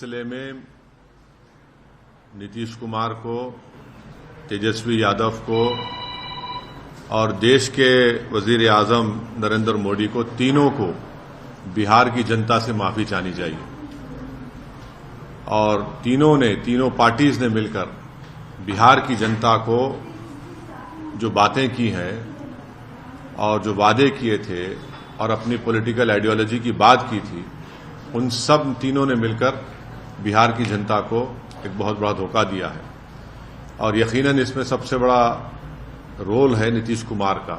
सिलसिले में नीतीश कुमार को, तेजस्वी यादव को और देश के वजीर आजम नरेंद्र मोदी को, तीनों को बिहार की जनता से माफी चाहनी चाहिए। और तीनों पार्टीज ने मिलकर बिहार की जनता को जो बातें की हैं और जो वादे किए थे और अपनी पॉलिटिकल आइडियोलॉजी की बात की थी, उन सब तीनों ने मिलकर बिहार की जनता को एक बहुत बड़ा धोखा दिया है। और यकीनन इसमें सबसे बड़ा रोल है नीतीश कुमार का।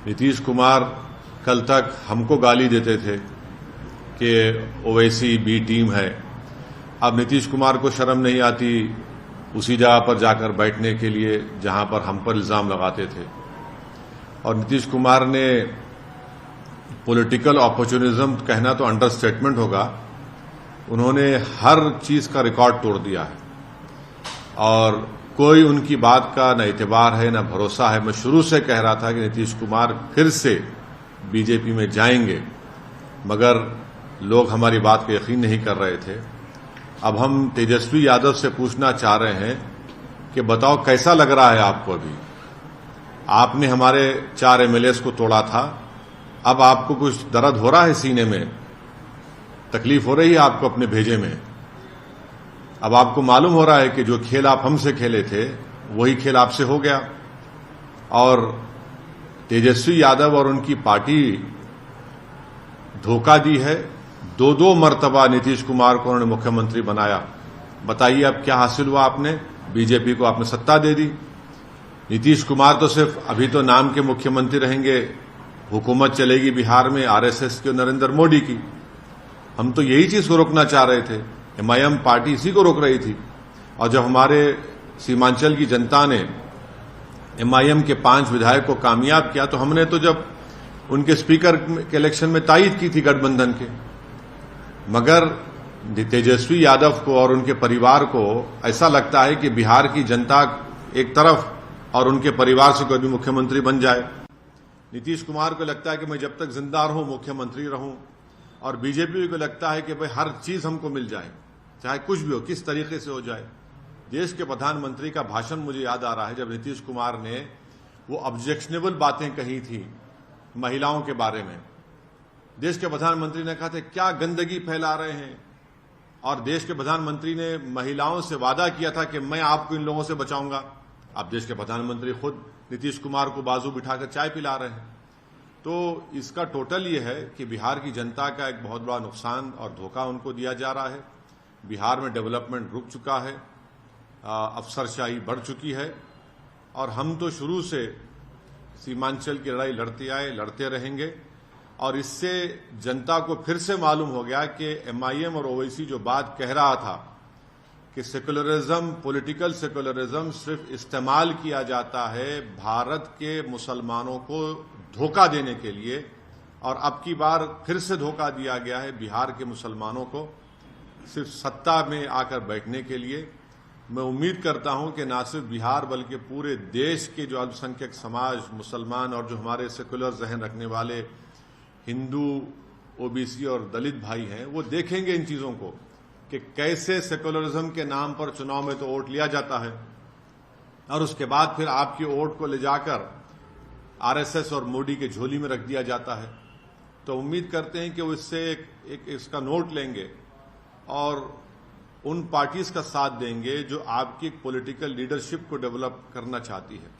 नीतीश कुमार कल तक हमको गाली देते थे कि ओवैसी बी टीम है। अब नीतीश कुमार को शर्म नहीं आती उसी जगह पर जाकर बैठने के लिए जहां पर हम पर इल्जाम लगाते थे। और नीतीश कुमार ने पॉलिटिकल अपॉर्चुनिज्म कहना तो अंडरस्टेटमेंट होगा, उन्होंने हर चीज का रिकॉर्ड तोड़ दिया है और कोई उनकी बात का न एतबार है न भरोसा है। मैं शुरू से कह रहा था कि नीतीश कुमार फिर से बीजेपी में जाएंगे, मगर लोग हमारी बात को यकीन नहीं कर रहे थे। अब हम तेजस्वी यादव से पूछना चाह रहे हैं कि बताओ कैसा लग रहा है आपको? अभी आपने हमारे 4 एमएलएस को तोड़ा था, अब आपको कुछ दर्द हो रहा है सीने में? तकलीफ हो रही है आपको अपने भेजे में? अब आपको मालूम हो रहा है कि जो खेल आप हमसे खेले थे वही खेल आपसे हो गया। और तेजस्वी यादव और उनकी पार्टी धोखा दी है। 2 मर्तबा नीतीश कुमार को उन्होंने मुख्यमंत्री बनाया। बताइए अब क्या हासिल हुआ आपने? बीजेपी को आपने सत्ता दे दी। नीतीश कुमार तो सिर्फ अभी तो नाम के मुख्यमंत्री रहेंगे, हुकूमत चलेगी बिहार में आरएसएस की और नरेंद्र मोदी की। हम तो यही चीज को रोकना चाह रहे थे। एमआईएम पार्टी इसी को रोक रही थी। और जब हमारे सीमांचल की जनता ने एमआईएम के 5 विधायक को कामयाब किया तो हमने तो जब उनके स्पीकर के इलेक्शन में तायद की थी गठबंधन के। मगर तेजस्वी यादव को और उनके परिवार को ऐसा लगता है कि बिहार की जनता एक तरफ और उनके परिवार से कोई भी मुख्यमंत्री बन जाए। नीतीश कुमार को लगता है कि मैं जब तक जिंदा रहूं मुख्यमंत्री रहूं, और बीजेपी को लगता है कि भाई हर चीज हमको मिल जाए, चाहे कुछ भी हो, किस तरीके से हो जाए। देश के प्रधानमंत्री का भाषण मुझे याद आ रहा है जब नीतीश कुमार ने वो ऑब्जेक्शनेबल बातें कही थी महिलाओं के बारे में। देश के प्रधानमंत्री ने कहा था क्या गंदगी फैला रहे हैं, और देश के प्रधानमंत्री ने महिलाओं से वादा किया था कि मैं आपको इन लोगों से बचाऊंगा। अब देश के प्रधानमंत्री खुद नीतीश कुमार को बाजू बिठाकर चाय पिला रहे हैं। तो इसका टोटल ये है कि बिहार की जनता का एक बहुत बड़ा नुकसान और धोखा उनको दिया जा रहा है। बिहार में डेवलपमेंट रुक चुका है, अफसरशाही बढ़ चुकी है, और हम तो शुरू से सीमांचल की लड़ाई लड़ते आए, लड़ते रहेंगे। और इससे जनता को फिर से मालूम हो गया कि एमआईएम और ओवैसी जो बात कह रहा था कि सेकुलरिज्म, पॉलिटिकल सेकुलरिज्म सिर्फ इस्तेमाल किया जाता है भारत के मुसलमानों को धोखा देने के लिए, और अब की बार फिर से धोखा दिया गया है बिहार के मुसलमानों को सिर्फ सत्ता में आकर बैठने के लिए। मैं उम्मीद करता हूं कि न सिर्फ बिहार बल्कि पूरे देश के जो अल्पसंख्यक समाज, मुसलमान और जो हमारे सेकुलर जहन रखने वाले हिंदू, ओबीसी और दलित भाई हैं, वो देखेंगे इन चीजों को कि कैसे सेकुलरिज्म के नाम पर चुनाव में तो वोट लिया जाता है और उसके बाद फिर आपकी वोट को ले जाकर आरएसएस और मोदी के झोली में रख दिया जाता है। तो उम्मीद करते हैं कि वो इससे एक इसका नोट लेंगे और उन पार्टीज का साथ देंगे जो आपकी पॉलिटिकल लीडरशिप को डेवलप करना चाहती है।